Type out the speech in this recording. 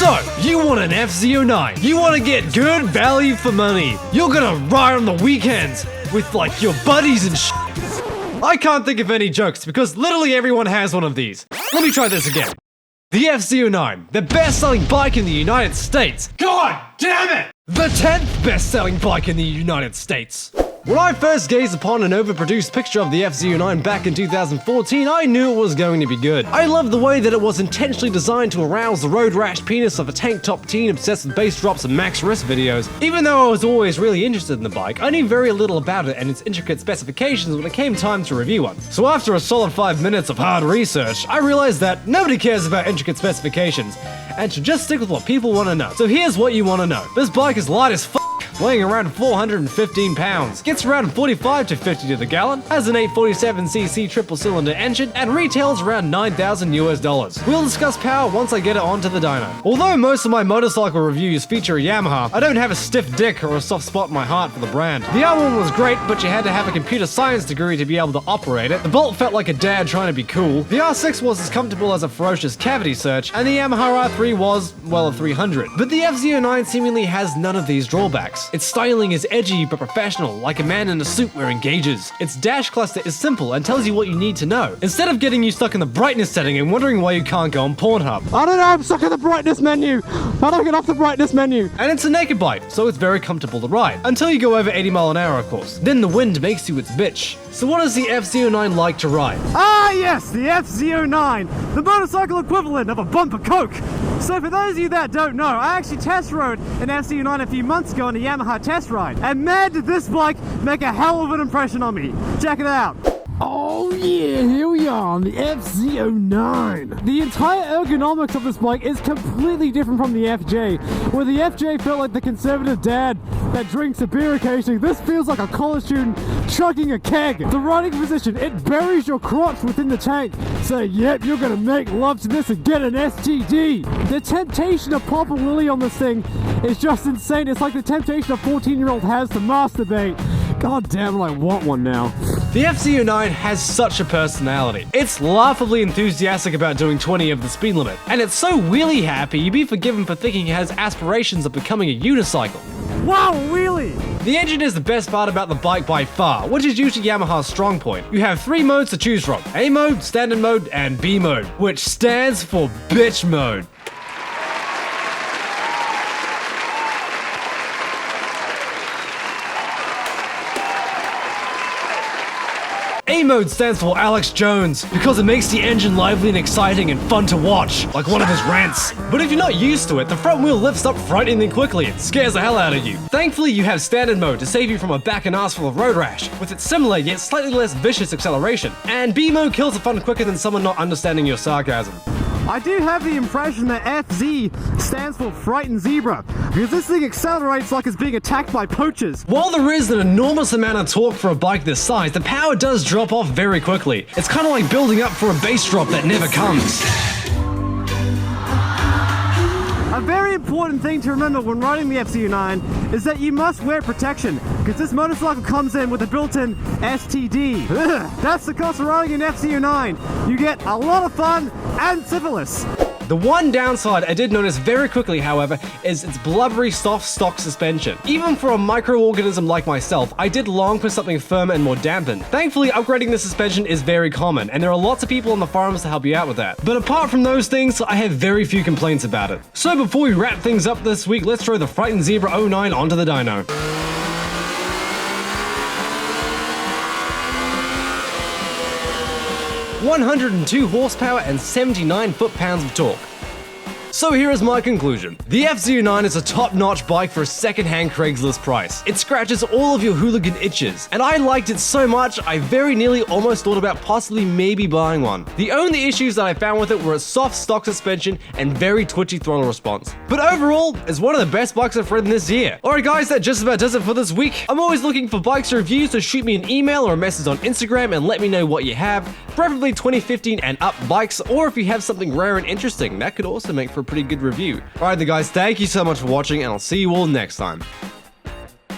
So, you want an FZ-09. You want to get good value for money. You're gonna ride on the weekends with like your buddies and shit. I can't think of any jokes because literally everyone has one of these. Let me try this again. The FZ-09, the best-selling bike in the United States. God damn it! The 10th best-selling bike in the United States. When I first gazed upon an overproduced picture of the FZ-09 back in 2014, I knew it was going to be good. I loved the way that it was intentionally designed to arouse the road rash penis of a tank top teen obsessed with bass drops and max wrist videos. Even though I was always really interested in the bike, I knew very little about it and its intricate specifications when it came time to review one. So after a solid 5 minutes of hard research, I realized that nobody cares about intricate specifications and should just stick with what people want to know. So here's what you want to know. This bike is light as f***, weighing around 415 pounds, gets around 45 to 50 to the gallon, has an 847cc triple cylinder engine, and retails around $9,000 US. We'll discuss power once I get it onto the dyno. Although most of my motorcycle reviews feature a Yamaha, I don't have a stiff dick or a soft spot in my heart for the brand. The other one was great, but you had to have a computer science degree to be able to operate it. The Bolt felt like a dad trying to be cool. The R6 was as comfortable as a ferocious cavity search, and the Yamaha R3 was, well, a 300. But the FZ-09 seemingly has none of these drawbacks. Its styling is edgy but professional, like a man in a suit wearing gauges. Its dash cluster is simple and tells you what you need to know, instead of getting you stuck in the brightness setting and wondering why you can't go on Pornhub. I don't know, I'm stuck in the brightness menu. How do I get off the brightness menu? And it's a naked bike, so it's very comfortable to ride. Until you go over 80 miles an hour, of course. Then the wind makes you its bitch. So what does the FZ-09 like to ride? Ah yes, the FZ-09, the motorcycle equivalent of a bumper Coke. So for those of you that don't know, I actually test rode an FZ-09 a few months ago on a Yamaha test ride. And man, did this bike make a hell of an impression on me. Check it out. Oh yeah, here we are on the FZ-09. The entire ergonomics of this bike is completely different from the FJ. Where the FJ felt like the conservative dad that drinks a beer occasionally, this feels like a college student chugging a keg. The riding position, it buries your crotch within the tank. So yep, you're gonna make love to this and get an STD. The temptation to pop a willy on this thing is just insane. It's like the temptation a 14-year-old has to masturbate. God damn it, I want one now. The FZ-09 has such a personality. It's laughably enthusiastic about doing 20 of the speed limit, and it's so wheelie happy you'd be forgiven for thinking it has aspirations of becoming a unicycle. Wow, wheelie! The engine is the best part about the bike by far, which is usually Yamaha's strong point. You have 3 modes to choose from: A mode, standard mode, and B mode, which stands for bitch mode. A mode stands for Alex Jones, because it makes the engine lively and exciting and fun to watch, like one of his rants. But if you're not used to it, the front wheel lifts up frighteningly quickly and scares the hell out of you. Thankfully, you have standard mode to save you from a back and ass full of road rash, with its similar yet slightly less vicious acceleration. And B mode kills the fun quicker than someone not understanding your sarcasm. I do have the impression that FZ stands for frightened zebra, because this thing accelerates like it's being attacked by poachers. While there is an enormous amount of torque for a bike this size, the power does drop off very quickly. It's kind of like building up for a bass drop that never comes. A very important thing to remember when riding the FZ-09 is that you must wear protection, because this motorcycle comes in with a built-in STD. That's the cost of riding an FZ-09. You get a lot of fun and syphilis. The one downside I did notice very quickly, however, is its blubbery soft stock suspension. Even for a microorganism like myself, I did long for something firm and more dampened. Thankfully, upgrading the suspension is very common, and there are lots of people on the forums to help you out with that. But apart from those things, I have very few complaints about it. So before we wrap things up this week, let's throw the Frightened Zebra 09 onto the dyno. (102 horsepower and 79 foot-pounds of torque). So here is my conclusion. The FZ-09 is a top-notch bike for a second-hand Craigslist price. It scratches all of your hooligan itches, and I liked it so much I very nearly almost thought about possibly maybe buying one. The only issues that I found with it were a soft stock suspension and very twitchy throttle response. But overall, it's one of the best bikes I've ridden this year. Alright guys, that just about does it for this week. I'm always looking for bikes reviews, so shoot me an email or a message on Instagram and let me know what you have. Preferably 2015 and up bikes, or if you have something rare and interesting, that could also make for a pretty good review. Alright then guys, thank you so much for watching, and I'll see you all next time.